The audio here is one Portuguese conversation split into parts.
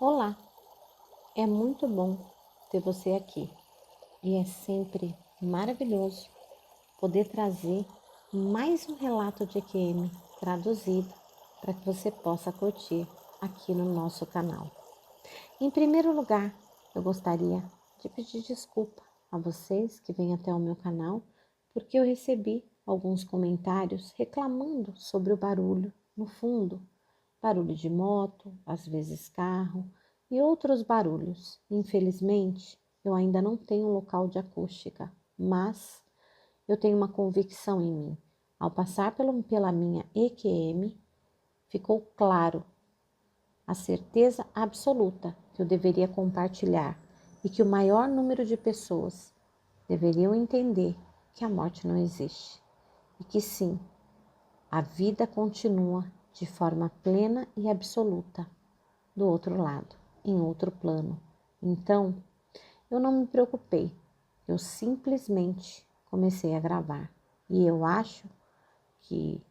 Olá, é muito bom ter você aqui e é sempre maravilhoso poder trazer mais um relato de EQM traduzido para que você possa curtir aqui no nosso canal. Em primeiro lugar, eu gostaria de pedir desculpa a vocês que vêm até o meu canal porque eu recebi alguns comentários reclamando sobre o barulho no fundo. Barulho de moto, às vezes carro e outros barulhos. Infelizmente, eu ainda não tenho um local de acústica, mas eu tenho uma convicção em mim. Ao passar pela minha EQM, ficou claro a certeza absoluta que eu deveria compartilhar e que o maior número de pessoas deveriam entender que a morte não existe e que sim, a vida continua de forma plena e absoluta do outro lado, em outro plano. Então, eu não me preocupei, eu simplesmente comecei a gravar. E eu acho que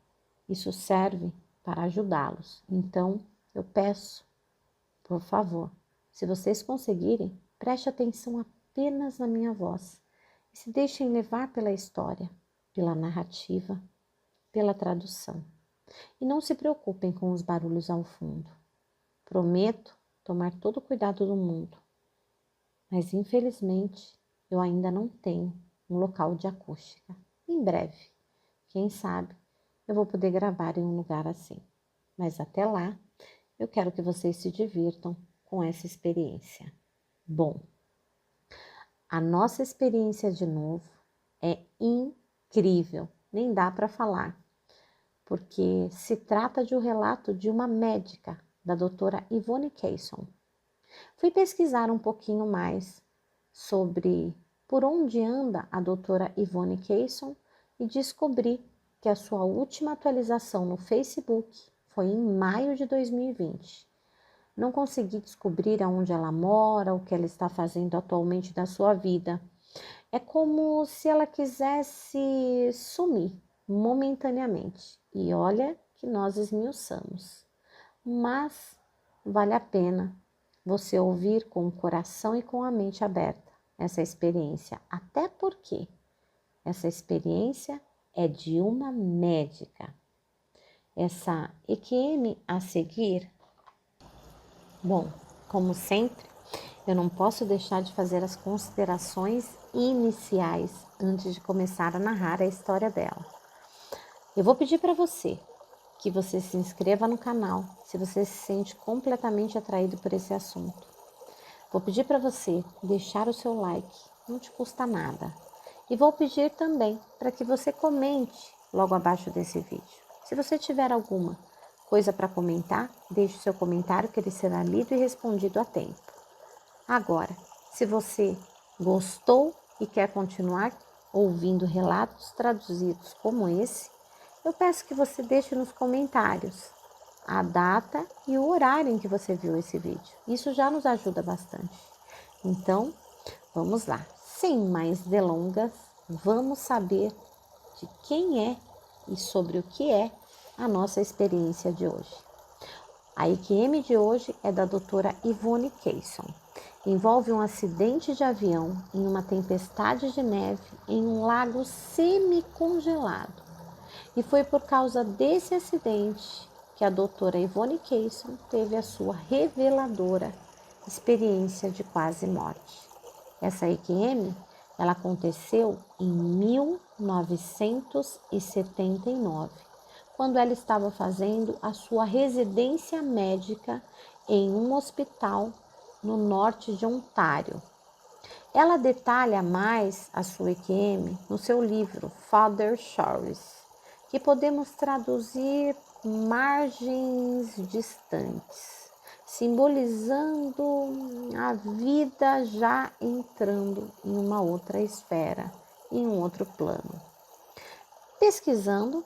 isso serve para ajudá-los. Então, eu peço, por favor, se vocês conseguirem, preste atenção apenas na minha voz e se deixem levar pela história, pela narrativa, pela tradução. E não se preocupem com os barulhos ao fundo. Prometo tomar todo o cuidado do mundo, mas infelizmente eu ainda não tenho um local de acústica. Em breve, quem sabe, eu vou poder gravar em um lugar assim. Mas até lá, eu quero que vocês se divirtam com essa experiência. Bom, a nossa experiência de novo é incrível, nem dá para falar, porque se trata de um relato de uma médica, da doutora Yvonne Kayson. Fui pesquisar um pouquinho mais sobre por onde anda a doutora Yvonne Kayson e descobri que a sua última atualização no Facebook foi em maio de 2020. Não consegui descobrir aonde ela mora, o que ela está fazendo atualmente da sua vida. É como se ela quisesse sumir momentaneamente. E olha que nós esmiuçamos. Mas vale a pena você ouvir com o coração e com a mente aberta essa experiência. Até porque essa experiência é de uma médica. Essa EQM a seguir, bom, como sempre, eu não posso deixar de fazer as considerações iniciais antes de começar a narrar a história dela. Eu vou pedir para você que você se inscreva no canal se você se sente completamente atraído por esse assunto. Vou pedir para você deixar o seu like, não te custa nada. E vou pedir também para que você comente logo abaixo desse vídeo. Se você tiver alguma coisa para comentar, deixe o seu comentário que ele será lido e respondido a tempo. Agora, se você gostou e quer continuar ouvindo relatos traduzidos como esse, eu peço que você deixe nos comentários a data e o horário em que você viu esse vídeo. Isso já nos ajuda bastante. Então, vamos lá. Sem mais delongas, vamos saber de quem é e sobre o que é a nossa experiência de hoje. A EQM de hoje é da doutora Yvonne Kayson. Envolve um acidente de avião em uma tempestade de neve em um lago semi-congelado. E foi por causa desse acidente que a doutora Yvonne Kayson teve a sua reveladora experiência de quase morte. Essa EQM, ela aconteceu em 1979, quando ela estava fazendo a sua residência médica em um hospital no norte de Ontário. Ela detalha mais a sua EQM no seu livro Father Shores, que podemos traduzir margens distantes, simbolizando a vida já entrando em uma outra esfera, em um outro plano. Pesquisando,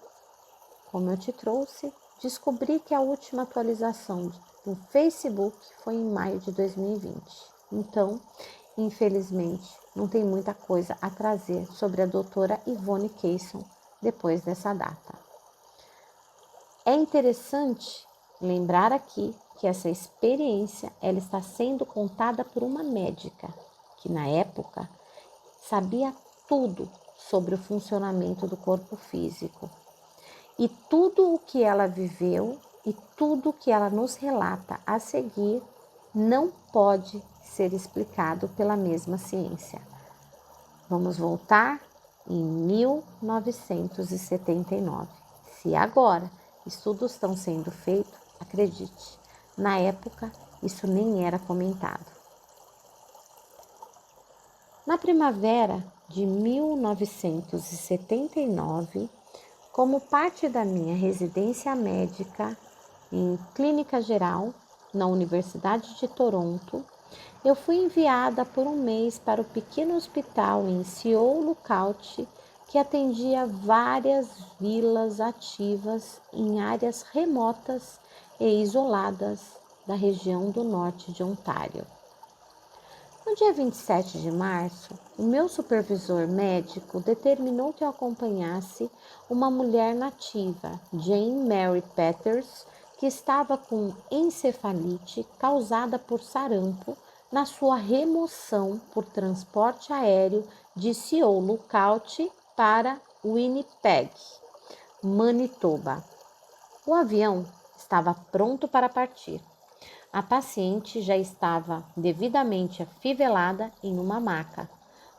como eu te trouxe, descobri que a última atualização do Facebook foi em maio de 2020. Então, infelizmente, não tem muita coisa a trazer sobre a doutora Yvonne Kayson depois dessa data. É interessante lembrar aqui que essa experiência ela está sendo contada por uma médica que na época sabia tudo sobre o funcionamento do corpo físico. E tudo o que ela viveu e tudo o que ela nos relata a seguir não pode ser explicado pela mesma ciência. Vamos voltar em 1979. Se agora estudos estão sendo feitos, acredite, na época isso nem era comentado. Na primavera de 1979, como parte da minha residência médica em clínica geral na Universidade de Toronto, eu fui enviada por um mês para o pequeno hospital em Seoul Lookout, que atendia várias vilas ativas em áreas remotas e isoladas da região do norte de Ontário. No dia 27 de março, o meu supervisor médico determinou que eu acompanhasse uma mulher nativa, Jane Mary Peters, que estava com encefalite causada por sarampo na sua remoção por transporte aéreo de Seoul Lookout para Winnipeg, Manitoba. O avião estava pronto para partir. A paciente já estava devidamente afivelada em uma maca,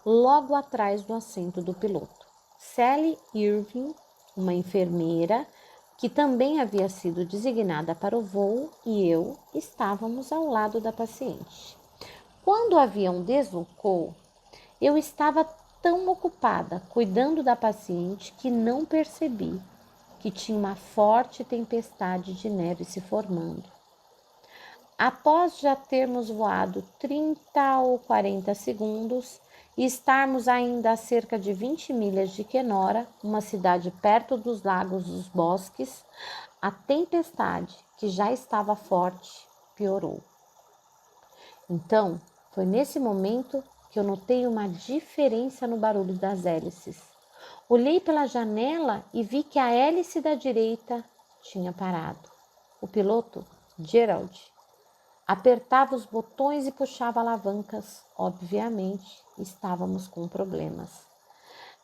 logo atrás do assento do piloto. Sally Irving, uma enfermeira, que também havia sido designada para o voo, e eu estávamos ao lado da paciente. Quando o avião deslocou, eu estava tão ocupada cuidando da paciente que não percebi que tinha uma forte tempestade de neve se formando. Após já termos voado 30 ou 40 segundos e estarmos ainda a cerca de 20 milhas de Kenora, uma cidade perto dos Lagos dos Bosques, a tempestade, que já estava forte, piorou. Então, foi nesse momento que eu notei uma diferença no barulho das hélices. Olhei pela janela e vi que a hélice da direita tinha parado. O piloto, Gerald, apertava os botões e puxava alavancas. Obviamente, estávamos com problemas.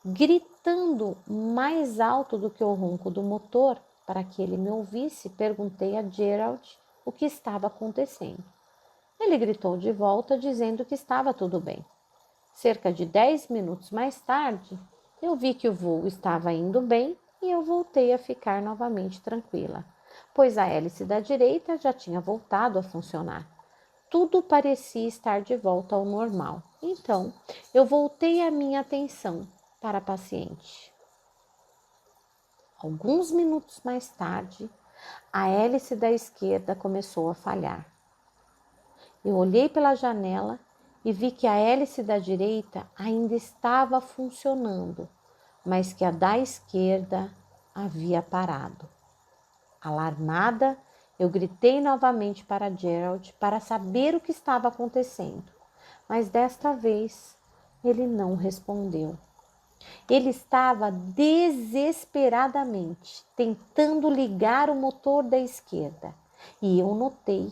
Gritando mais alto do que o ronco do motor, para que ele me ouvisse, perguntei a Gerald o que estava acontecendo. Ele gritou de volta, dizendo que estava tudo bem. Cerca de 10 minutos mais tarde, eu vi que o voo estava indo bem e eu voltei a ficar novamente tranquila, pois a hélice da direita já tinha voltado a funcionar. Tudo parecia estar de volta ao normal. Então, eu voltei a minha atenção para a paciente. Alguns minutos mais tarde, a hélice da esquerda começou a falhar. Eu olhei pela janela e vi que a hélice da direita ainda estava funcionando, mas que a da esquerda havia parado. Alarmada, eu gritei novamente para Gerald para saber o que estava acontecendo, mas desta vez ele não respondeu. Ele estava desesperadamente tentando ligar o motor da esquerda e eu notei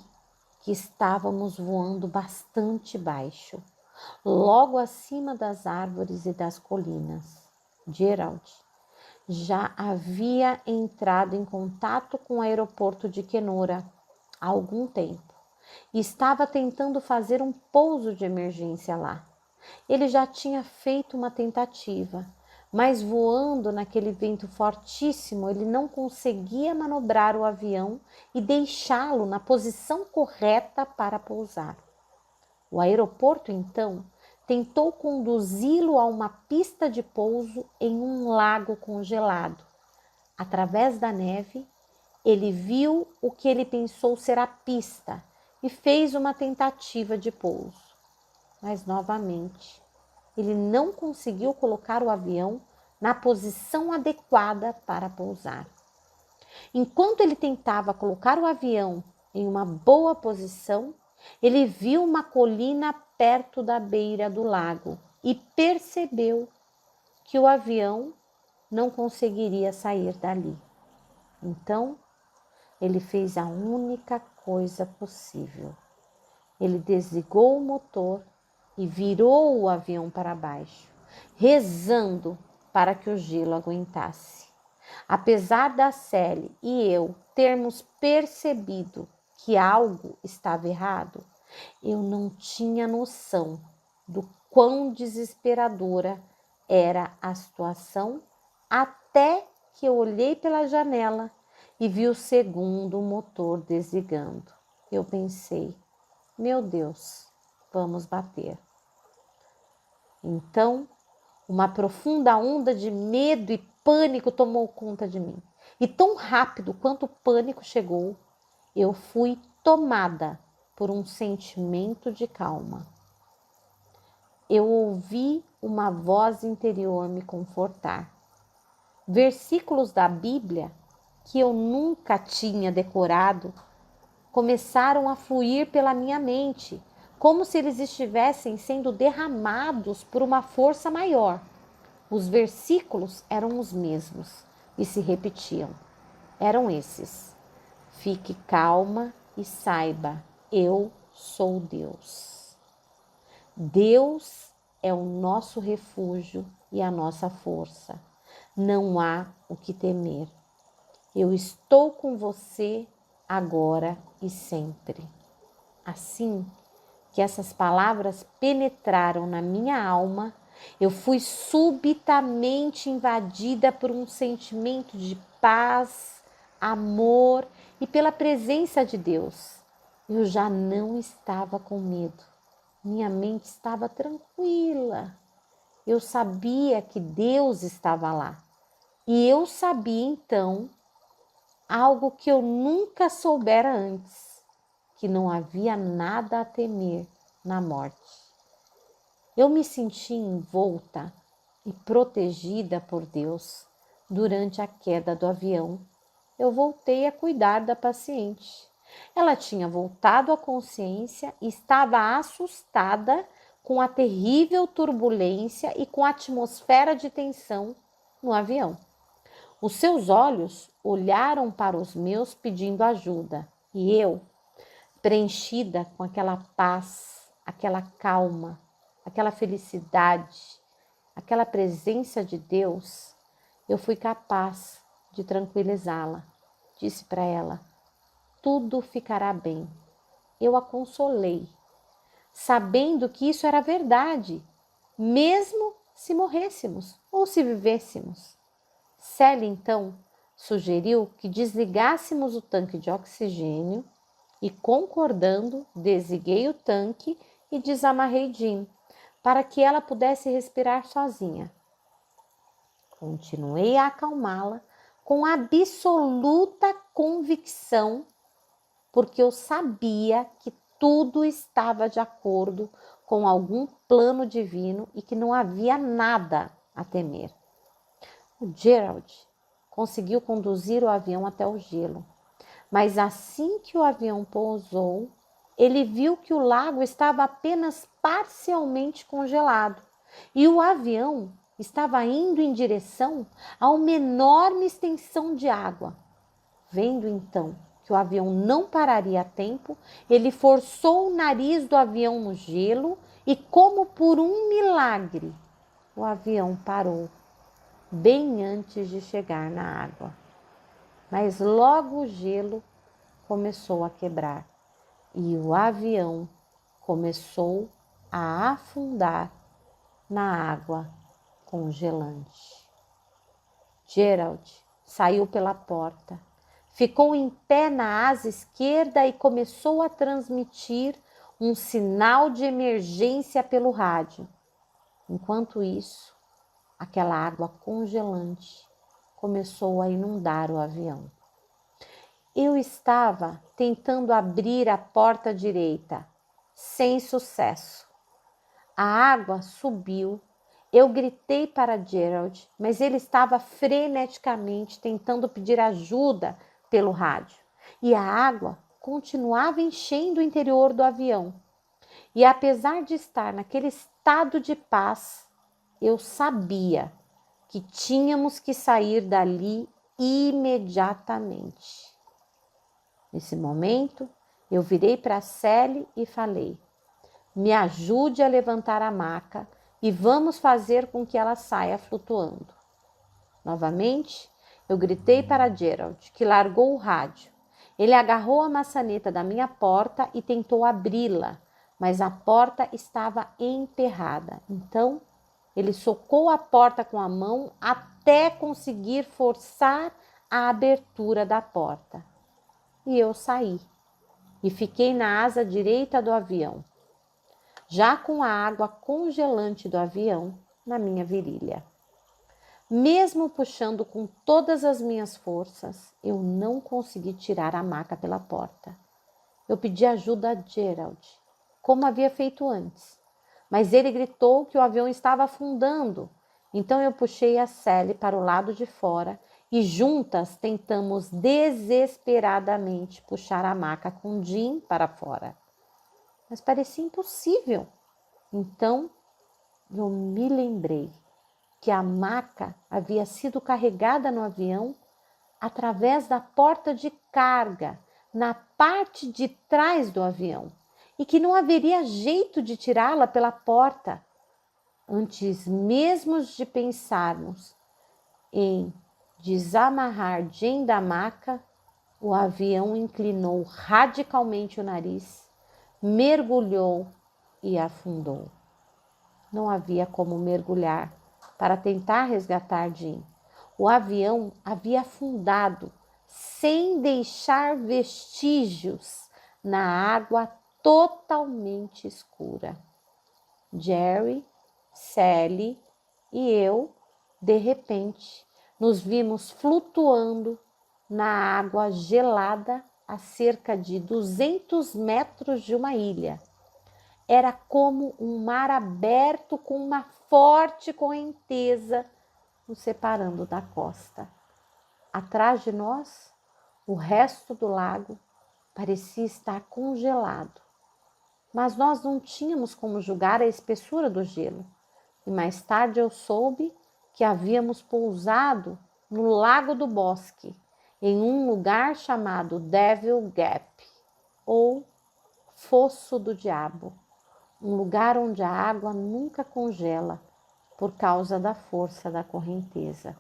que estávamos voando bastante baixo, logo acima das árvores e das colinas. Gerald já havia entrado em contato com o aeroporto de Kenora há algum tempo e estava tentando fazer um pouso de emergência lá. Ele já tinha feito uma tentativa, mas voando naquele vento fortíssimo, ele não conseguia manobrar o avião e deixá-lo na posição correta para pousar. O aeroporto, então, tentou conduzi-lo a uma pista de pouso em um lago congelado. Através da neve, ele viu o que ele pensou ser a pista e fez uma tentativa de pouso. Mas, novamente, ele não conseguiu colocar o avião na posição adequada para pousar. Enquanto ele tentava colocar o avião em uma boa posição, ele viu uma colina perto da beira do lago e percebeu que o avião não conseguiria sair dali. Então, ele fez a única coisa possível. Ele desligou o motor e virou o avião para baixo, rezando para que o gelo aguentasse. Apesar da Sally e eu termos percebido que algo estava errado, eu não tinha noção do quão desesperadora era a situação até que eu olhei pela janela e vi o segundo motor desligando. Eu pensei, meu Deus, vamos bater. Então, uma profunda onda de medo e pânico tomou conta de mim. E tão rápido quanto o pânico chegou, eu fui tomada por um sentimento de calma. Eu ouvi uma voz interior me confortar. Versículos da Bíblia que eu nunca tinha decorado começaram a fluir pela minha mente, como se eles estivessem sendo derramados por uma força maior. Os versículos eram os mesmos e se repetiam. Eram esses: fique calma e saiba, eu sou Deus. Deus é o nosso refúgio e a nossa força. Não há o que temer. Eu estou com você agora e sempre. Assim que essas palavras penetraram na minha alma, eu fui subitamente invadida por um sentimento de paz, amor e pela presença de Deus. Eu já não estava com medo. Minha mente estava tranquila. Eu sabia que Deus estava lá. E eu sabia então algo que eu nunca soubera antes, que não havia nada a temer na morte. Eu me senti envolta e protegida por Deus. Durante a queda do avião, eu voltei a cuidar da paciente. Ela tinha voltado à consciência e estava assustada com a terrível turbulência e com a atmosfera de tensão no avião. Os seus olhos olharam para os meus pedindo ajuda e eu, preenchida com aquela paz, aquela calma, aquela felicidade, aquela presença de Deus, eu fui capaz de tranquilizá-la. Disse para ela, tudo ficará bem. Eu a consolei, sabendo que isso era verdade, mesmo se morrêssemos ou se vivêssemos. Sally, então, sugeriu que desligássemos o tanque de oxigênio e, concordando, desliguei o tanque e desamarrei Jean, para que ela pudesse respirar sozinha. Continuei a acalmá-la com absoluta convicção, porque eu sabia que tudo estava de acordo com algum plano divino e que não havia nada a temer. O Gerald conseguiu conduzir o avião até o gelo, mas assim que o avião pousou, ele viu que o lago estava apenas parcialmente congelado e o avião estava indo em direção a uma enorme extensão de água. Vendo então que o avião não pararia a tempo, ele forçou o nariz do avião no gelo e, como por um milagre, o avião parou bem antes de chegar na água. Mas logo o gelo começou a quebrar e o avião começou a afundar na água congelante. Gerald saiu pela porta, ficou em pé na asa esquerda e começou a transmitir um sinal de emergência pelo rádio. Enquanto isso, aquela água congelante começou a inundar o avião. Eu estava tentando abrir a porta direita, sem sucesso. A água subiu. Eu gritei para Gerald, mas ele estava freneticamente tentando pedir ajuda pelo rádio. E a água continuava enchendo o interior do avião. E apesar de estar naquele estado de paz, eu sabia que tínhamos que sair dali imediatamente. Nesse momento, Eu virei para Sally e falei: me ajude a levantar a maca e vamos fazer com que ela saia flutuando. Novamente, eu gritei para Gerald, que largou o rádio. Ele agarrou a maçaneta da minha porta e tentou abri-la, mas a porta estava emperrada. Então, ele socou a porta com a mão até conseguir forçar a abertura da porta. E eu saí e fiquei na asa direita do avião, já com a água congelante do avião na minha virilha. Mesmo puxando com todas as minhas forças, eu não consegui tirar a maca pela porta. Eu pedi ajuda a Gerald, como havia feito antes, mas ele gritou que o avião estava afundando. Então eu puxei a Sally para o lado de fora e juntas tentamos desesperadamente puxar a maca com Jim para fora. Mas parecia impossível. Então eu me lembrei que a maca havia sido carregada no avião através da porta de carga, na parte de trás do avião, e que não haveria jeito de tirá-la pela porta. Antes mesmo de pensarmos em desamarrar Jane da maca, o avião inclinou radicalmente o nariz, mergulhou e afundou. Não havia como mergulhar para tentar resgatar Jim. O avião havia afundado sem deixar vestígios na água totalmente escura. Jerry, Sally e eu, de repente, nos vimos flutuando na água gelada a cerca de 200 metros de uma ilha. Era como um mar aberto com uma forte correnteza nos separando da costa. Atrás de nós, o resto do lago parecia estar congelado. Mas nós não tínhamos como julgar a espessura do gelo. E mais tarde eu soube que havíamos pousado no Lago do Bosque, em um lugar chamado Devil Gap, ou Fosso do Diabo. Um lugar onde a água nunca congela por causa da força da correnteza.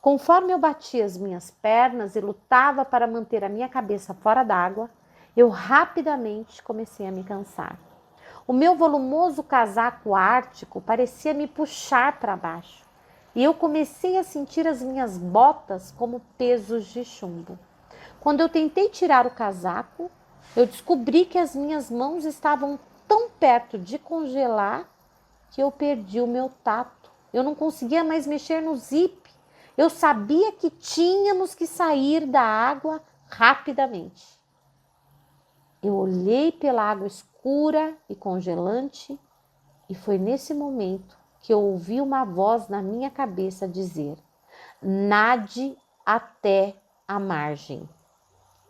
Conforme eu batia as minhas pernas e lutava para manter a minha cabeça fora d'água, eu rapidamente comecei a me cansar. O meu volumoso casaco ártico parecia me puxar para baixo e eu comecei a sentir as minhas botas como pesos de chumbo. Quando eu tentei tirar o casaco, eu descobri que as minhas mãos estavam tão perto de congelar que eu perdi o meu tato. Eu não conseguia mais mexer no zip. Eu sabia que tínhamos que sair da água rapidamente. Eu olhei pela água escura e congelante e foi nesse momento que eu ouvi uma voz na minha cabeça dizer: nade até a margem.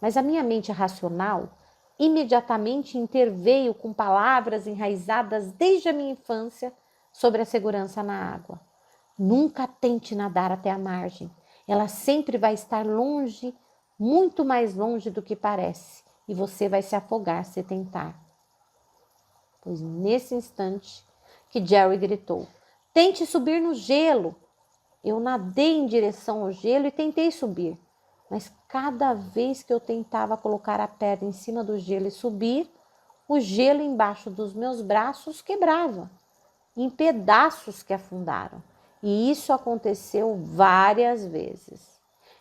Mas a minha mente racional imediatamente interveio com palavras enraizadas desde a minha infância sobre a segurança na água. Nunca tente nadar até a margem. Ela sempre vai estar longe, muito mais longe do que parece, e você vai se afogar se tentar. Pois nesse instante que Jerry gritou: tente subir no gelo. Eu nadei em direção ao gelo e tentei subir. Mas cada vez que eu tentava colocar a perna em cima do gelo e subir, o gelo embaixo dos meus braços quebrava, em pedaços que afundaram. E isso aconteceu várias vezes.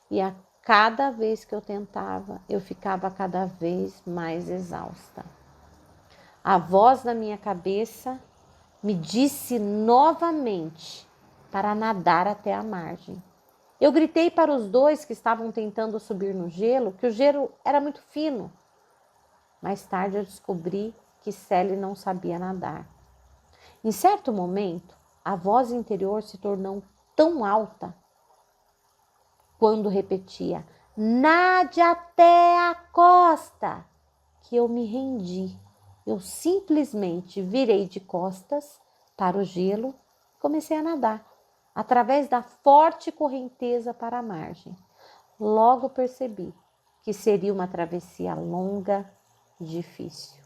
E a cada vez que eu tentava, eu ficava cada vez mais exausta. A voz na minha cabeça me disse novamente para nadar até a margem. Eu gritei para os dois que estavam tentando subir no gelo que o gelo era muito fino. Mais tarde eu descobri que Sally não sabia nadar. Em certo momento, a voz interior se tornou tão alta quando repetia: nade até a costa, que eu me rendi. Eu simplesmente virei de costas para o gelo e comecei a nadar através da forte correnteza para a margem. Logo percebi que seria uma travessia longa difícil.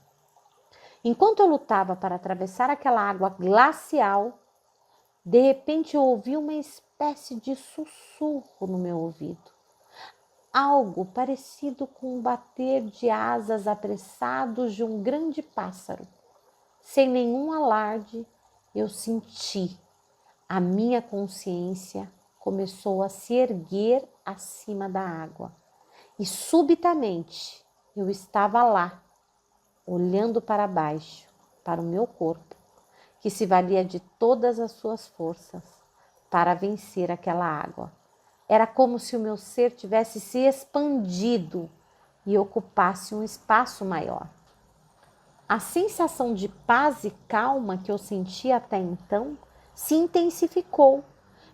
Enquanto eu lutava para atravessar aquela água glacial, de repente eu ouvi uma espécie de sussurro no meu ouvido. Algo parecido com o bater de asas apressados de um grande pássaro. Sem nenhum alarde, eu senti. A minha consciência começou a se erguer acima da água. E subitamente eu estava lá, olhando para baixo, para o meu corpo, que se valia de todas as suas forças para vencer aquela água. Era como se o meu ser tivesse se expandido e ocupasse um espaço maior. A sensação de paz e calma que eu sentia até então se intensificou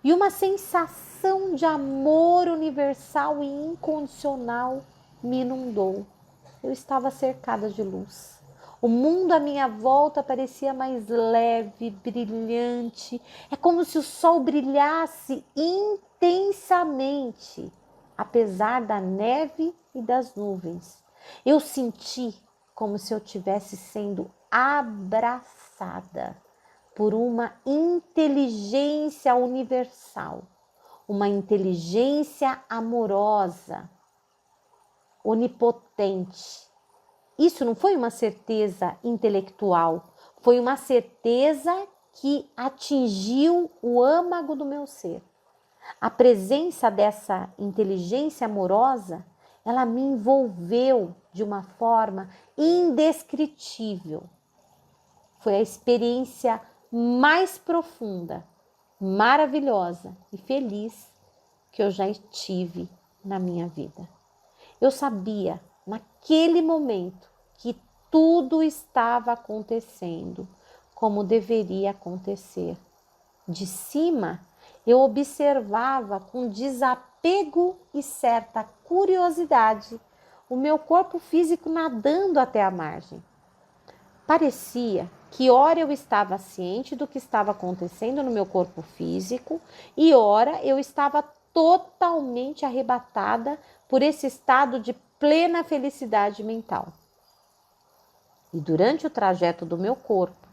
e uma sensação de amor universal e incondicional me inundou. Eu estava cercada de luz. O mundo à minha volta parecia mais leve, brilhante. É como se o sol brilhasse intensamente, apesar da neve e das nuvens. Eu senti como se eu estivesse sendo abraçada por uma inteligência universal, uma inteligência amorosa, onipotente. Isso não foi uma certeza intelectual, foi uma certeza que atingiu o âmago do meu ser. A presença dessa inteligência amorosa, ela me envolveu de uma forma indescritível. Foi a experiência mais profunda, maravilhosa e feliz que eu já tive na minha vida. Eu sabia, naquele momento, que tudo estava acontecendo como deveria acontecer. De cima, eu observava com desapego e certa curiosidade o meu corpo físico nadando até a margem. Parecia que ora eu estava ciente do que estava acontecendo no meu corpo físico e ora eu estava totalmente arrebatada por esse estado de plena felicidade mental. E durante o trajeto do meu corpo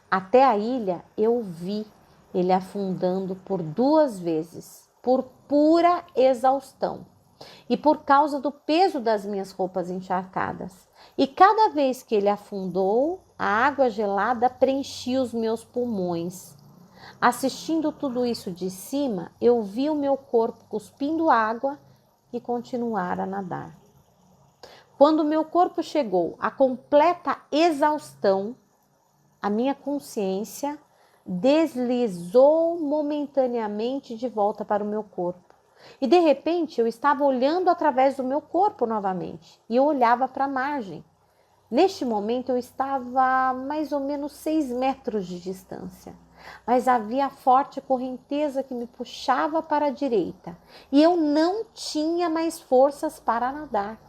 até a ilha, eu vi ele afundando por 2 vezes, por pura exaustão e por causa do peso das minhas roupas encharcadas. E cada vez que ele afundou, a água gelada preenchia os meus pulmões. Assistindo tudo isso de cima, eu vi o meu corpo cuspindo água e continuar a nadar. Quando o meu corpo chegou à completa exaustão, a minha consciência deslizou momentaneamente de volta para o meu corpo. E de repente eu estava olhando através do meu corpo novamente e eu olhava para a margem. Neste momento eu estava a mais ou menos 6 metros de distância, mas havia forte correnteza que me puxava para a direita e eu não tinha mais forças para nadar.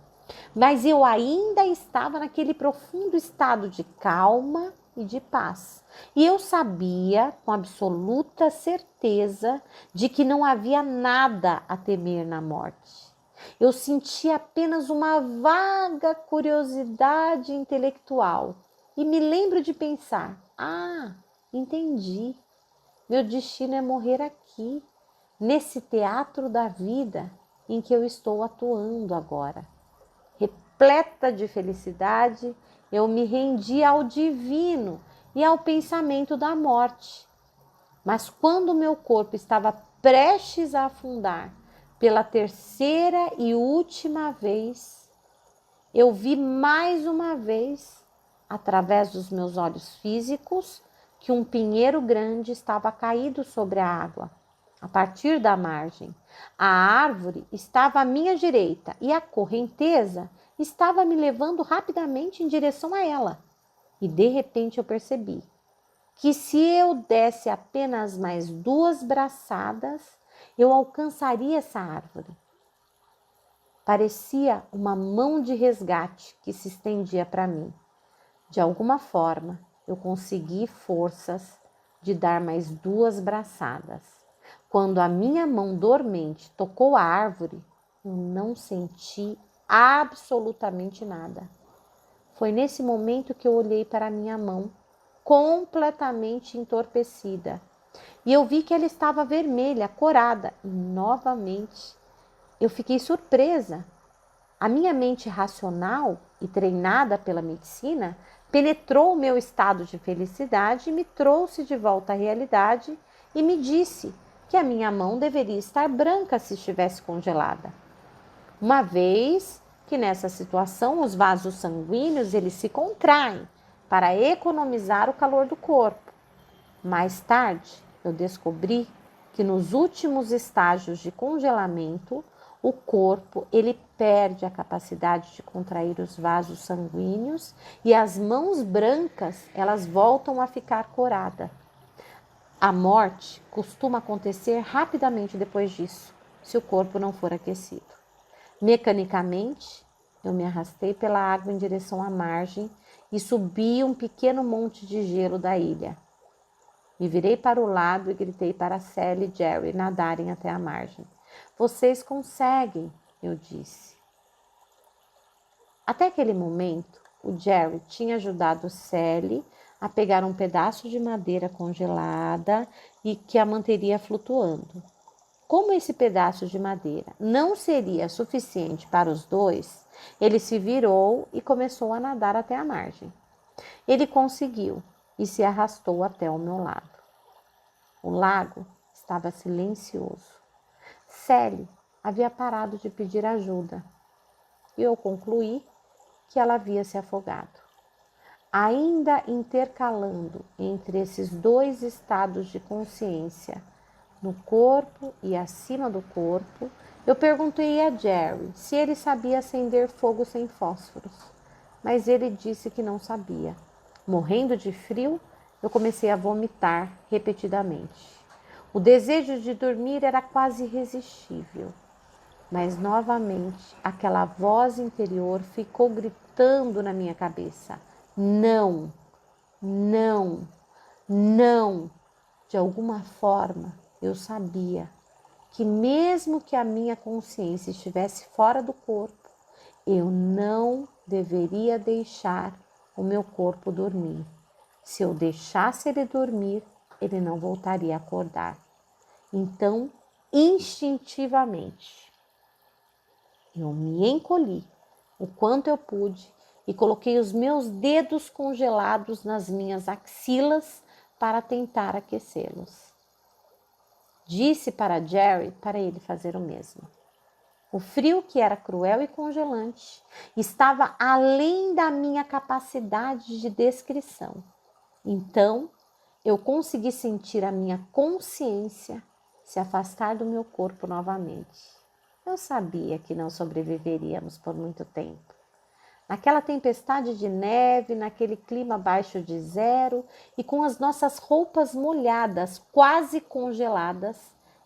Mas eu ainda estava naquele profundo estado de calma e de paz. E eu sabia com absoluta certeza de que não havia nada a temer na morte. Eu sentia apenas uma vaga curiosidade intelectual e me lembro de pensar: entendi. Meu destino é morrer aqui, nesse teatro da vida em que eu estou atuando agora. Repleta de felicidade, eu me rendi ao divino e ao pensamento da morte. Mas quando meu corpo estava prestes a afundar pela 3ª e última vez, eu vi mais uma vez, através dos meus olhos físicos, que um pinheiro grande estava caído sobre a água, a partir da margem. A árvore estava à minha direita e a correnteza estava me levando rapidamente em direção a ela. E de repente eu percebi que se eu desse apenas mais 2 braçadas, eu alcançaria essa árvore. Parecia uma mão de resgate que se estendia para mim. De alguma forma, eu consegui forças de dar mais 2 braçadas. Quando a minha mão dormente tocou a árvore, eu não senti absolutamente nada. Foi nesse momento que eu olhei para minha mão, completamente entorpecida, e eu vi que ela estava vermelha, corada, e novamente eu fiquei surpresa. A minha mente racional e treinada pela medicina penetrou o meu estado de felicidade e me trouxe de volta à realidade e me disse que a minha mão deveria estar branca se estivesse congelada. Uma vez que nessa situação os vasos sanguíneos eles se contraem para economizar o calor do corpo. Mais tarde, eu descobri que nos últimos estágios de congelamento, o corpo ele perde a capacidade de contrair os vasos sanguíneos e as mãos brancas elas voltam a ficar coradas. A morte costuma acontecer rapidamente depois disso, se o corpo não for aquecido. Mecanicamente, eu me arrastei pela água em direção à margem e subi um pequeno monte de gelo da ilha. Me virei para o lado e gritei para Sally e Jerry nadarem até a margem. Vocês conseguem, eu disse. Até aquele momento, o Jerry tinha ajudado Sally a pegar um pedaço de madeira congelada e que a manteria flutuando. Como esse pedaço de madeira não seria suficiente para os dois, ele se virou e começou a nadar até a margem. Ele conseguiu e se arrastou até o meu lado. O lago estava silencioso. Sally havia parado de pedir ajuda e eu concluí que ela havia se afogado. Ainda intercalando entre esses dois estados de consciência, no corpo e acima do corpo, eu perguntei a Jerry se ele sabia acender fogo sem fósforos, mas ele disse que não sabia. Morrendo de frio, eu comecei a vomitar repetidamente. O desejo de dormir era quase irresistível, mas novamente aquela voz interior ficou gritando na minha cabeça: não, não, não. De alguma forma, eu sabia que mesmo que a minha consciência estivesse fora do corpo, eu não deveria deixar o meu corpo dormir. Se eu deixasse ele dormir, ele não voltaria a acordar. Então, instintivamente, eu me encolhi o quanto eu pude e coloquei os meus dedos congelados nas minhas axilas para tentar aquecê-los. Disse para Jerry para ele fazer o mesmo. O frio, que era cruel e congelante, estava além da minha capacidade de descrição. Então, eu consegui sentir a minha consciência se afastar do meu corpo novamente. Eu sabia que não sobreviveríamos por muito tempo. Naquela tempestade de neve, naquele clima abaixo de zero e com as nossas roupas molhadas, quase congeladas,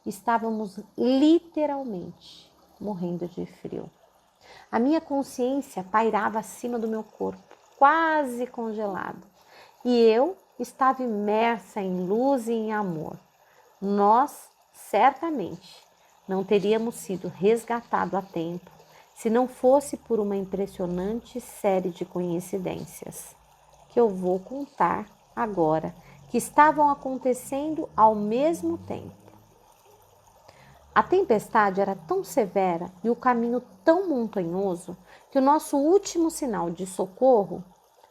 estávamos literalmente morrendo de frio. A minha consciência pairava acima do meu corpo, quase congelado, e eu estava imersa em luz e em amor. Nós, certamente, não teríamos sido resgatados a tempo se não fosse por uma impressionante série de coincidências, que eu vou contar agora, que estavam acontecendo ao mesmo tempo. A tempestade era tão severa e o caminho tão montanhoso que o nosso último sinal de socorro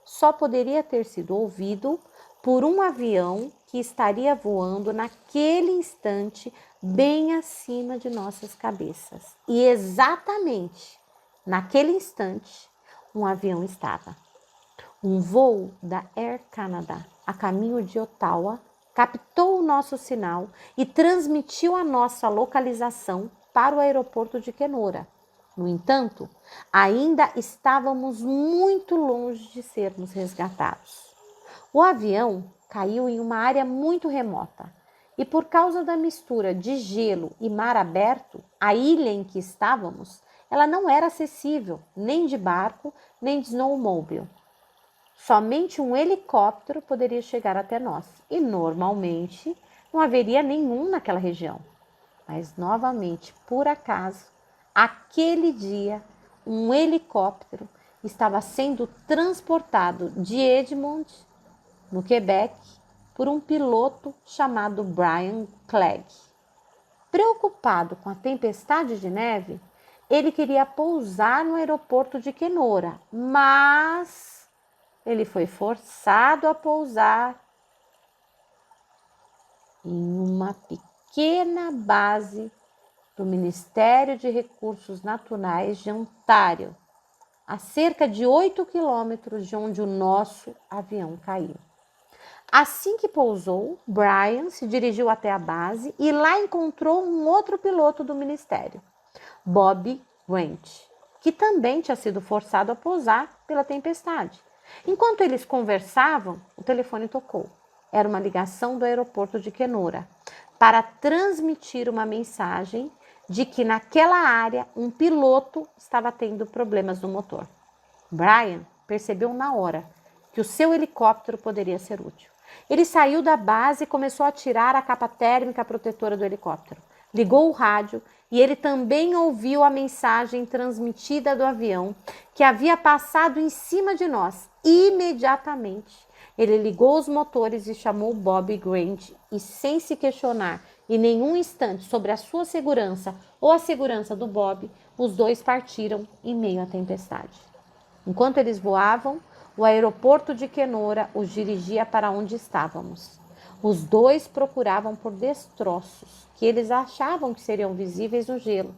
só poderia ter sido ouvido por um avião que estaria voando naquele instante bem acima de nossas cabeças. E exatamente naquele instante, um avião estava. Um voo da Air Canada a caminho de Ottawa captou o nosso sinal e transmitiu a nossa localização para o aeroporto de Kenora. No entanto, ainda estávamos muito longe de sermos resgatados. O avião caiu em uma área muito remota e, por causa da mistura de gelo e mar aberto, a ilha em que estávamos, ela não era acessível nem de barco nem de snowmobile. Somente um helicóptero poderia chegar até nós e normalmente não haveria nenhum naquela região. Mas novamente, por acaso, aquele dia, um helicóptero estava sendo transportado de Edmonton, no Quebec, por um piloto chamado Brian Clegg. Preocupado com a tempestade de neve, ele queria pousar no aeroporto de Kenora, mas ele foi forçado a pousar em uma pequena base do Ministério de Recursos Naturais de Ontário, a cerca de 8 quilômetros de onde o nosso avião caiu. Assim que pousou, Brian se dirigiu até a base e lá encontrou um outro piloto do ministério, Bob Grant, que também tinha sido forçado a pousar pela tempestade. Enquanto eles conversavam, o telefone tocou. Era uma ligação do aeroporto de Kenora para transmitir uma mensagem de que naquela área um piloto estava tendo problemas no motor. Brian percebeu na hora que o seu helicóptero poderia ser útil. Ele saiu da base e começou a tirar a capa térmica protetora do helicóptero. Ligou o rádio e ele também ouviu a mensagem transmitida do avião que havia passado em cima de nós. Imediatamente, ele ligou os motores e chamou Bob Grant e, sem se questionar em nenhum instante sobre a sua segurança ou a segurança do Bob, os dois partiram em meio à tempestade. Enquanto eles voavam, o aeroporto de Kenora os dirigia para onde estávamos. Os dois procuravam por destroços que eles achavam que seriam visíveis no gelo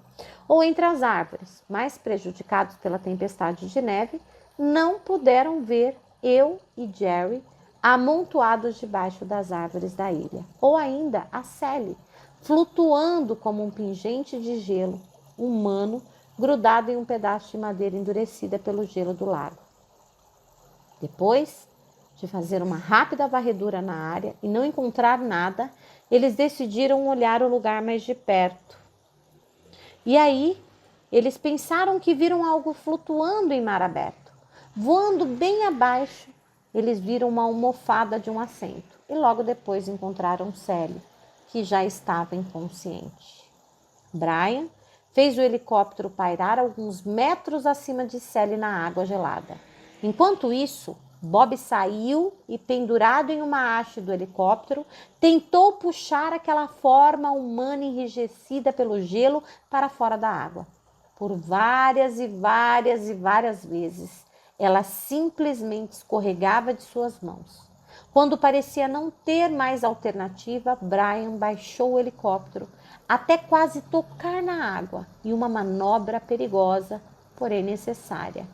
ou entre as árvores. Mais prejudicados pela tempestade de neve, não puderam ver eu e Jerry amontoados debaixo das árvores da ilha. Ou ainda a Sally, flutuando como um pingente de gelo humano grudado em um pedaço de madeira endurecida pelo gelo do lago. Depois de fazer uma rápida varredura na área e não encontrar nada, eles decidiram olhar o lugar mais de perto. E aí, eles pensaram que viram algo flutuando em mar aberto. Voando bem abaixo, eles viram uma almofada de um assento e logo depois encontraram Sally, que já estava inconsciente. Brian fez o helicóptero pairar alguns metros acima de Sally na água gelada. Enquanto isso, Bob saiu e, pendurado em uma haste do helicóptero, tentou puxar aquela forma humana enrijecida pelo gelo para fora da água. Por várias vezes, ela simplesmente escorregava de suas mãos. Quando parecia não ter mais alternativa, Brian baixou o helicóptero até quase tocar na água, e uma manobra perigosa, porém necessária.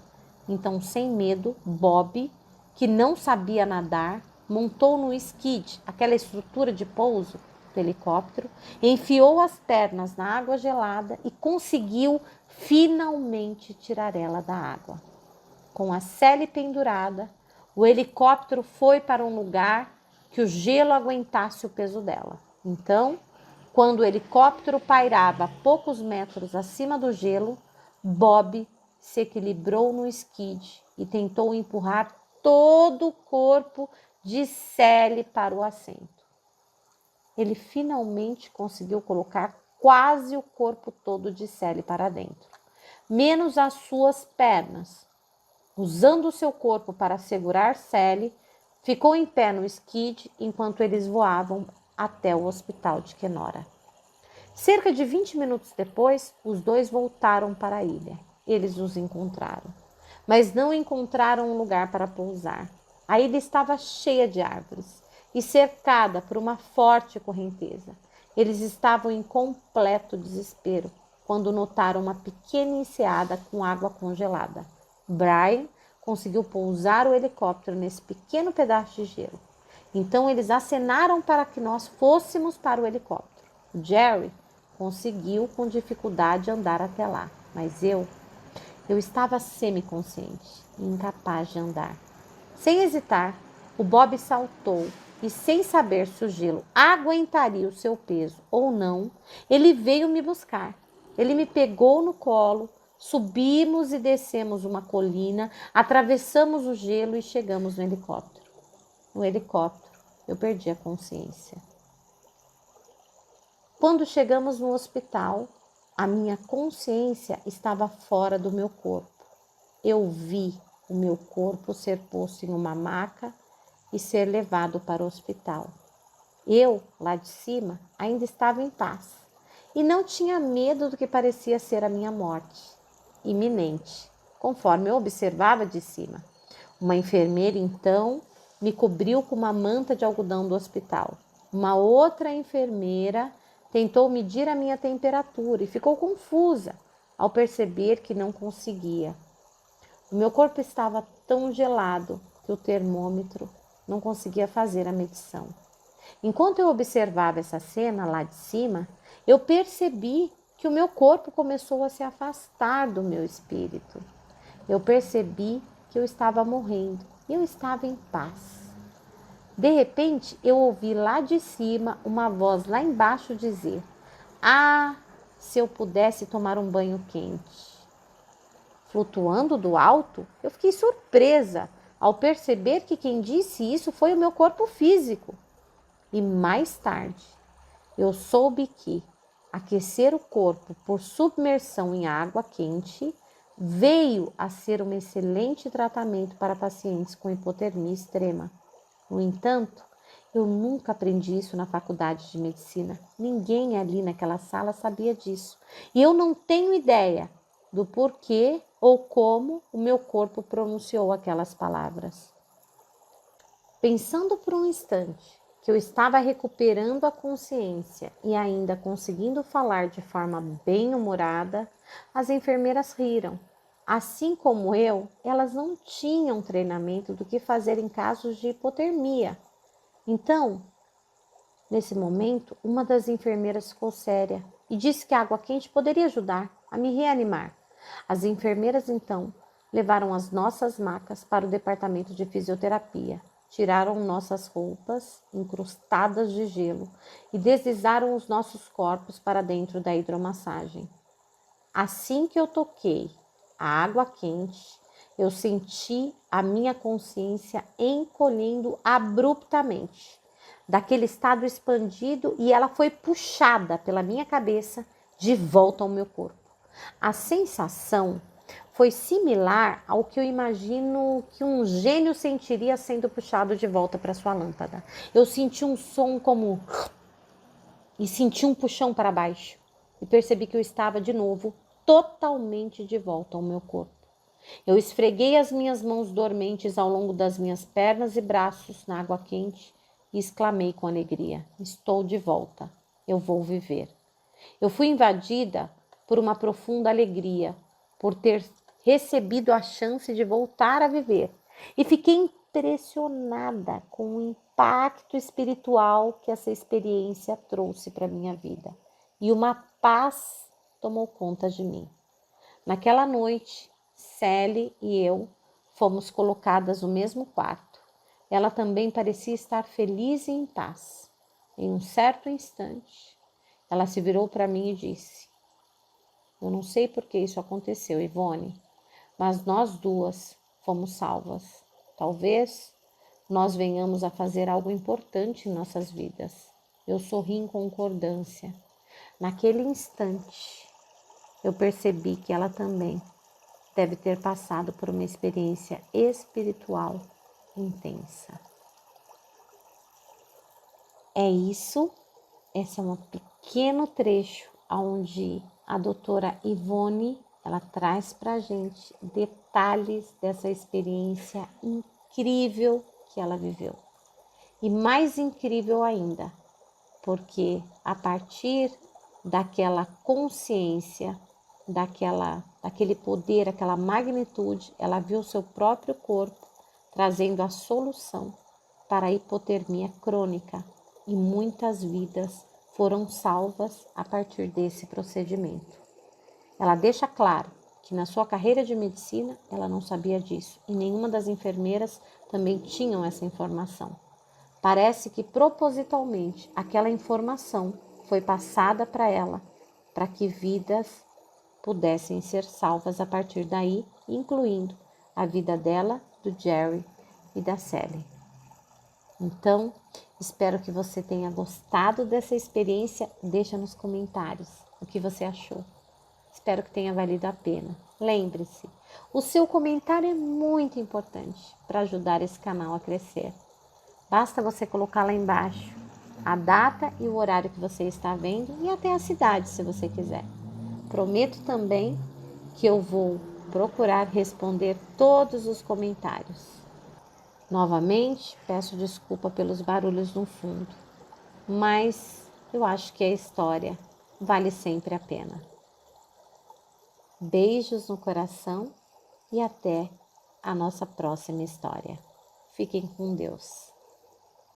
Então, sem medo, Bob, que não sabia nadar, montou no skid, aquela estrutura de pouso do helicóptero, enfiou as pernas na água gelada e conseguiu finalmente tirar ela da água. Com a Sally pendurada, o helicóptero foi para um lugar que o gelo aguentasse o peso dela. Então, quando o helicóptero pairava a poucos metros acima do gelo, Bob se equilibrou no skid e tentou empurrar todo o corpo de Sally para o assento. Ele finalmente conseguiu colocar quase o corpo todo de Sally para dentro, menos as suas pernas. Usando o seu corpo para segurar Sally, ficou em pé no skid enquanto eles voavam até o hospital de Kenora. Cerca de 20 minutos depois, os dois voltaram para a ilha. Eles os encontraram, mas não encontraram um lugar para pousar. A ilha estava cheia de árvores e cercada por uma forte correnteza. Eles estavam em completo desespero quando notaram uma pequena enseada com água congelada. Brian conseguiu pousar o helicóptero nesse pequeno pedaço de gelo. Então eles acenaram para que nós fôssemos para o helicóptero. Jerry conseguiu com dificuldade andar até lá, mas eu estava semiconsciente e incapaz de andar. Sem hesitar, o Bob saltou e, sem saber se o gelo aguentaria o seu peso ou não, ele veio me buscar. Ele me pegou no colo, subimos e descemos uma colina, atravessamos o gelo e chegamos no helicóptero. No helicóptero, eu perdi a consciência. Quando chegamos no hospital, a minha consciência estava fora do meu corpo. Eu vi o meu corpo ser posto em uma maca e ser levado para o hospital. Eu, lá de cima, ainda estava em paz e não tinha medo do que parecia ser a minha morte iminente, conforme eu observava de cima. Uma enfermeira, então, me cobriu com uma manta de algodão do hospital. Uma outra enfermeira tentou medir a minha temperatura e ficou confusa ao perceber que não conseguia. O meu corpo estava tão gelado que o termômetro não conseguia fazer a medição. Enquanto eu observava essa cena lá de cima, eu percebi que o meu corpo começou a se afastar do meu espírito. Eu percebi que eu estava morrendo. Eu estava em paz. De repente, eu ouvi lá de cima uma voz lá embaixo dizer: "Ah, se eu pudesse tomar um banho quente." Flutuando do alto, eu fiquei surpresa ao perceber que quem disse isso foi o meu corpo físico. E mais tarde, eu soube que aquecer o corpo por submersão em água quente veio a ser um excelente tratamento para pacientes com hipotermia extrema. No entanto, eu nunca aprendi isso na faculdade de medicina. Ninguém ali naquela sala sabia disso. E eu não tenho ideia do porquê ou como o meu corpo pronunciou aquelas palavras. Pensando por um instante que eu estava recuperando a consciência e ainda conseguindo falar de forma bem-humorada, as enfermeiras riram. Assim como eu, elas não tinham treinamento do que fazer em casos de hipotermia. Então, nesse momento, uma das enfermeiras ficou séria e disse que a água quente poderia ajudar a me reanimar. As enfermeiras, então, levaram as nossas macas para o departamento de fisioterapia. Tiraram nossas roupas incrustadas de gelo e deslizaram os nossos corpos para dentro da hidromassagem. Assim que eu toquei a água quente, eu senti a minha consciência encolhendo abruptamente daquele estado expandido e ela foi puxada pela minha cabeça de volta ao meu corpo. A sensação foi similar ao que eu imagino que um gênio sentiria sendo puxado de volta para sua lâmpada. Eu senti um som como e senti um puxão para baixo e percebi que eu estava de novo totalmente de volta ao meu corpo. Eu esfreguei as minhas mãos dormentes ao longo das minhas pernas e braços na água quente e exclamei com alegria: estou de volta, eu vou viver. Eu fui invadida por uma profunda alegria por ter recebido a chance de voltar a viver e fiquei impressionada com o impacto espiritual que essa experiência trouxe para minha vida e uma paz tomou conta de mim. Naquela noite, Sally e eu fomos colocadas no mesmo quarto. Ela também parecia estar feliz e em paz. Em um certo instante, ela se virou para mim e disse: eu não sei por que isso aconteceu, Ivone, mas nós duas fomos salvas. Talvez nós venhamos a fazer algo importante em nossas vidas. Eu sorri em concordância. Naquele instante, eu percebi que ela também deve ter passado por uma experiência espiritual intensa. É isso. Esse é um pequeno trecho onde a doutora Ivone, ela traz para a gente detalhes dessa experiência incrível que ela viveu. E mais incrível ainda, porque a partir daquela consciência, daquele poder, aquela magnitude, ela viu seu próprio corpo trazendo a solução para a hipotermia crônica e muitas vidas foram salvas a partir desse procedimento. Ela deixa claro que na sua carreira de medicina ela não sabia disso e nenhuma das enfermeiras também tinham essa informação. Parece que propositalmente aquela informação foi passada para ela, para que vidas pudessem ser salvas a partir daí, incluindo a vida dela, do Jerry e da Sally. Então, espero que você tenha gostado dessa experiência. Deixa nos comentários o que você achou. Espero que tenha valido a pena. Lembre-se, o seu comentário é muito importante para ajudar esse canal a crescer. Basta você colocar lá embaixo a data e o horário que você está vendo e até a cidade, se você quiser. Prometo também que eu vou procurar responder todos os comentários. Novamente, peço desculpa pelos barulhos no fundo, mas eu acho que a história vale sempre a pena. Beijos no coração e até a nossa próxima história. Fiquem com Deus.